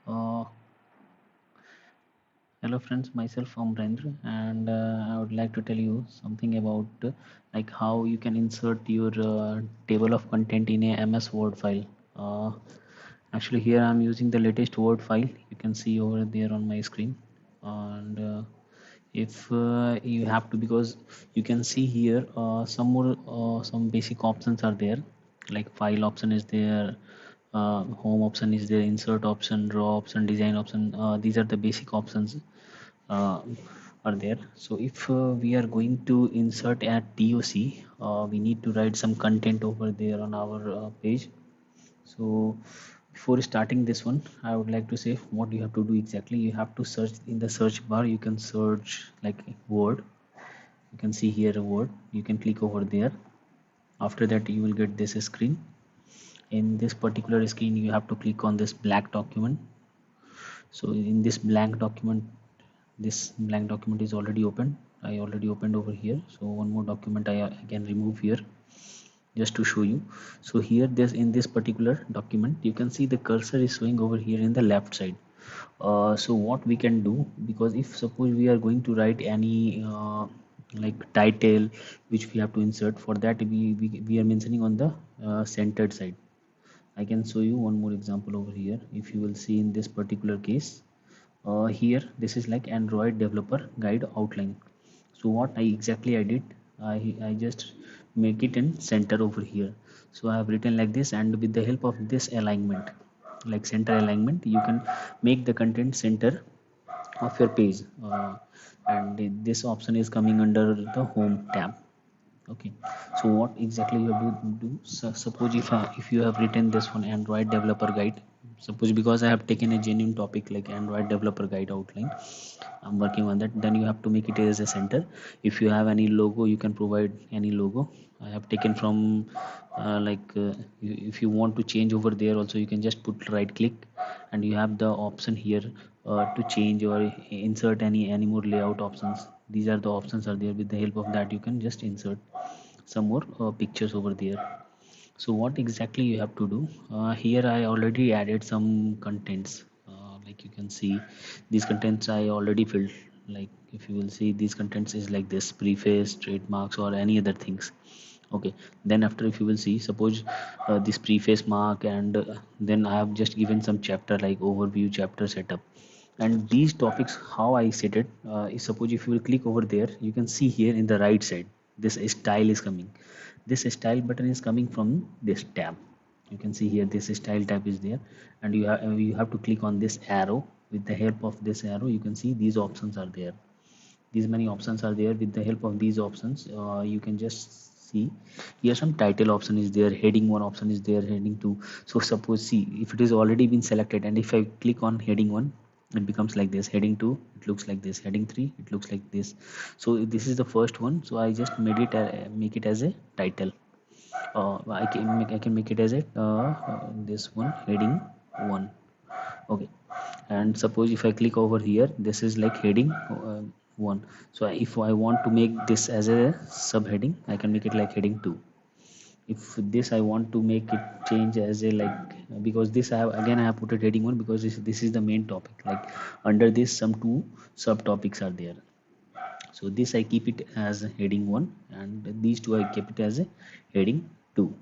Uh, Hello friends, myself Amrendra, and I would like to tell you something about like how you can insert your table of content in a MS Word file. Uh, Actually, here I'm using the latest Word file. You can see over there on my screen, and if you have to, because you can see here some basic options are there, like file option is there, home option is there, insert option, draw option, design option. These are the basic options uh, are there. So if we are going to insert at doc, we need to write some content over there on our page. So before starting this one, I would like to say what you have to do exactly. You have to search in the search bar. You can search like word. You can see here a word. You can click over there. After that, you will get this screen. In this particular screen, you have to click on this black document. So in this blank document is already open. I already opened over here. So one more document I can remove here just to show you. So here this in this particular document, you can see the cursor is showing over here in the left side. So what we can do, because if suppose we are going to write any like title which we have to insert, for that we are mentioning on the centered side. I can show you one more example over here. If you will see in this particular case, here this is like Android developer guide outline. So what I did, I just make it in center over here. So I have written like this, and with the help of this alignment, like center alignment, you can make the content center of your page. And this option is coming under the home tab. Okay, so what exactly you have to do? So suppose if you have written this one Android developer guide, suppose because I have taken a genuine topic like Android developer guide outline, I'm working on that, then you have to make it as a center. If you have any logo, you can provide any logo. I have taken from if you want to change over there also, you can just put right click, and you have the option here to change or insert any more layout options. These are the options are there. With the help of that, you can just insert some more pictures over there. So what exactly you have to do, here I already added some contents. Like you can see, these contents I already filled. Like if you will see, these contents is like this: preface, trademarks, or any other things. Okay, then after, if you will see, suppose this preface mark, and then I have just given some chapter like overview, chapter setup. And these topics, how I set it, is suppose if you will click over there, you can see here in the right side, this style is coming. This style button is coming from this tab. You can see here this style tab is there, and you have to click on this arrow. With the help of this arrow, you can see these options are there. These many options are there. With the help of these options, you can just see here some title option is there, heading 1 option is there, heading 2. So suppose, see, if it is already been selected, and if I click on heading 1, it becomes like this. Heading 2, it looks like this. Heading 3, it looks like this. So this is the first one, so I just made it make it as a title. I can make it as a this one, heading 1. Okay, and suppose if I click over here, this is like heading 1. So if I want to make this as a subheading, I can make it like heading 2. If this I want to make it change as a like, because this I have put it heading 1, because this is the main topic. Like under this, some two subtopics are there. So this I keep it as a heading 1, and these two I keep it as a heading 2.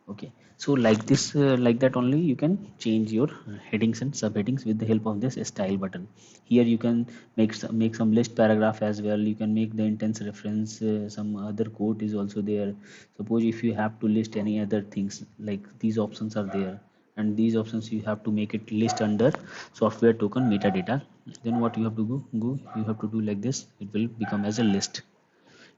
Okay, so like this, like that only you can change your headings and subheadings with the help of this style button. Here you can make some list paragraph as well. You can make the intense reference, some other quote is also there. Suppose if you have to list any other things, like these options are there, and these options you have to make it list under software token metadata. Then what you have to go you have to do like this, it will become as a list.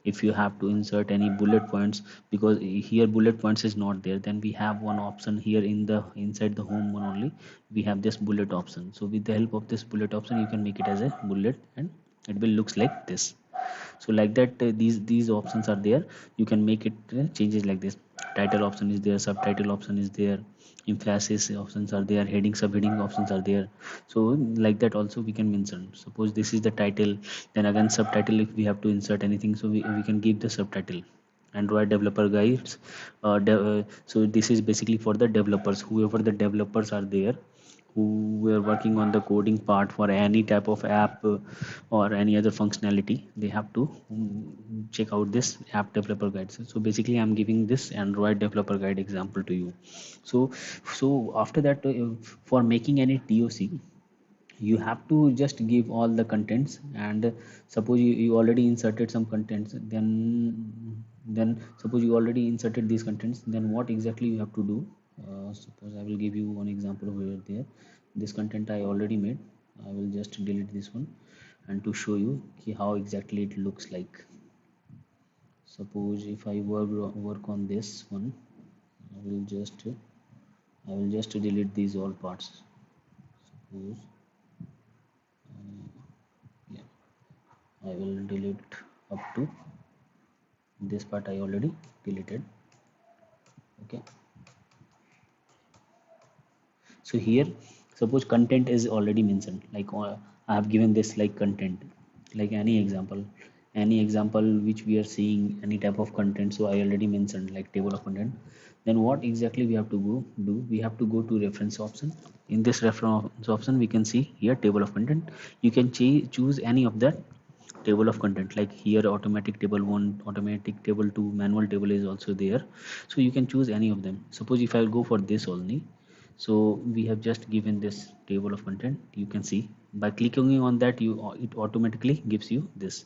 If you have to insert any bullet points, because here bullet points is not there, then we have one option here in the inside the home one only. We have this bullet option. So with the help of this bullet option, you can make it as a bullet, and it will looks like this. So like that, these options are there. You can make it changes like this. Title option is there, subtitle option is there, emphasis options are there, heading subheading options are there. So like that also we can mention. Suppose this is the title, then again subtitle, if we have to insert anything, so we can give the subtitle. Android developer guides, so this is basically for the developers, whoever the developers are there, who were working on the coding part for any type of app or any other functionality, they have to check out this app developer guide. So basically I'm giving this Android developer guide example to you. So after that, for making any TOC, you have to just give all the contents. And suppose you already inserted some contents, then suppose you already inserted these contents, then what exactly you have to do. Suppose I will give you one example over there. This content I already made. I will just delete this one, and to show you how exactly it looks like. Suppose if I work on this one, I will just delete these all parts. Suppose yeah, I will delete up to this part. I already deleted. Okay, so here suppose content is already mentioned, like I have given this like content, like any example which we are seeing, any type of content. So I already mentioned like table of content. Then what exactly we have to do, we have to go to reference option. In this reference option we can see here table of content. You can choose any of that table of content, like here automatic table 1, automatic table 2, manual table is also there. So you can choose any of them. Suppose if I go for this only, so we have just given this table of content. You can see by clicking on that, it automatically gives you this.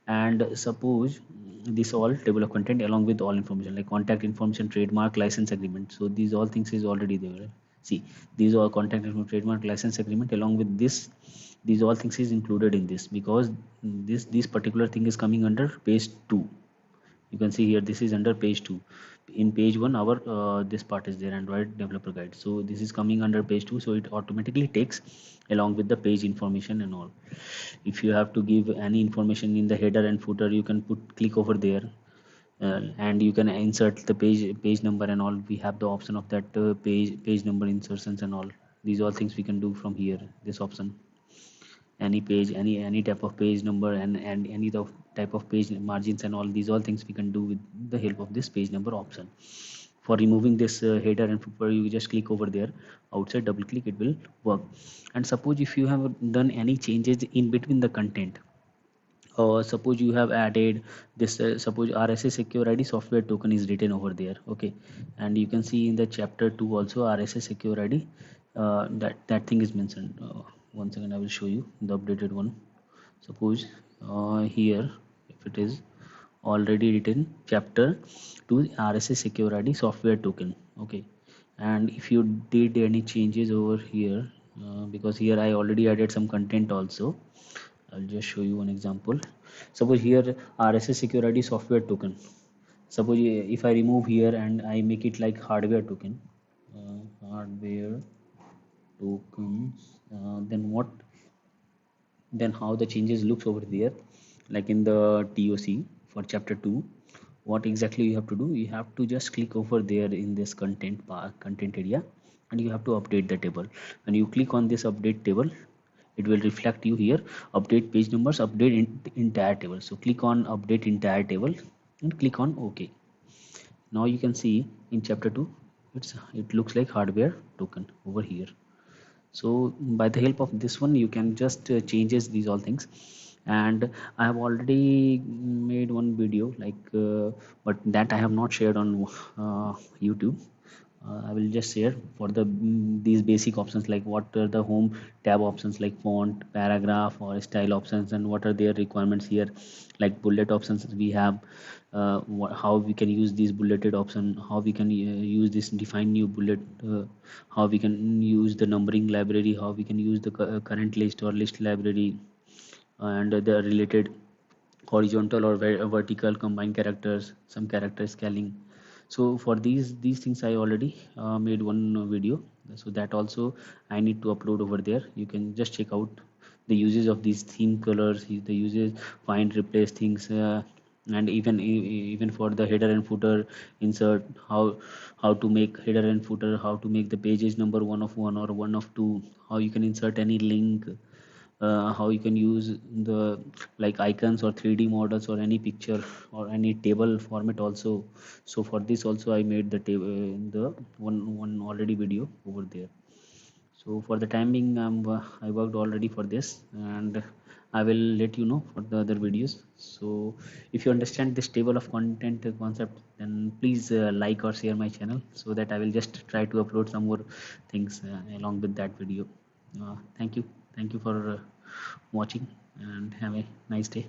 And suppose this all table of content along with all information like contact information, trademark, license agreement. So these all things is already there. See, these are contact information, trademark, license agreement. Along with this, these all things is included in this, because this particular thing is coming under page 2. You can see here this is under page 2. In page 1 our this part is there, Android developer guide. So this is coming under page 2, so it automatically takes along with the page information and all. If you have to give any information in the header and footer, you can click over there, and you can insert the page number and all. We have the option of that page number insertions and all. These all things we can do from here, this option. Any page, any type of page number, and any type of page margins and all. These all things we can do with the help of this page number option. For removing this header and footer, you just click over there, outside double click, it will work. And suppose if you have done any changes in between the content, or suppose you have added this, suppose RSA secure ID software token is written over there. Okay, and you can see in the chapter 2 also RSA secure ID, that thing is mentioned. One second, I will show you the updated one. Suppose here, if it is already written chapter 2 RSA secure ID software token. Okay, and if you did any changes over here, because here I already added some content also. I'll just show you one example. Suppose here RSS security software token. Suppose if I remove here and I make it like hardware token, hardware tokens, then what? Then how the changes looks over there, like in the TOC for chapter 2. What exactly you have to do? You have to just click over there in this content bar, content area, and you have to update the table. When you click on this update table, it will reflect you here update page numbers, update entire table. So click on update entire table and click on OK. Now you can see in chapter 2 it looks like hardware token over here. So by the help of this one you can just changes these all things. And I have already made one video like but that I have not shared on YouTube. I will just share for these basic options, like what are the home tab options, like font, paragraph or style options, and what are their requirements here, like bullet options we have, how we can use these bulleted option, how we can use this define new bullet, how we can use the numbering library, how we can use the current list or list library, and the related horizontal or vertical combined characters, some character scaling. So for these things I already made one video, so that also I need to upload over there. You can just check out the uses of these theme colors, the uses, find, replace things, and even for the header and footer insert, how to make header and footer, how to make the pages number 1 of 1 or 1 of 2, how you can insert any link, how you can use the like icons or 3D models or any picture or any table format also. So for this also I made the table, the one already video over there. So for the time being, I worked already for this, and I will let you know for the other videos. So if you understand this table of content concept, then please like or share my channel, so that I will just try to upload some more things along with that video. Thank you for watching, and have a nice day.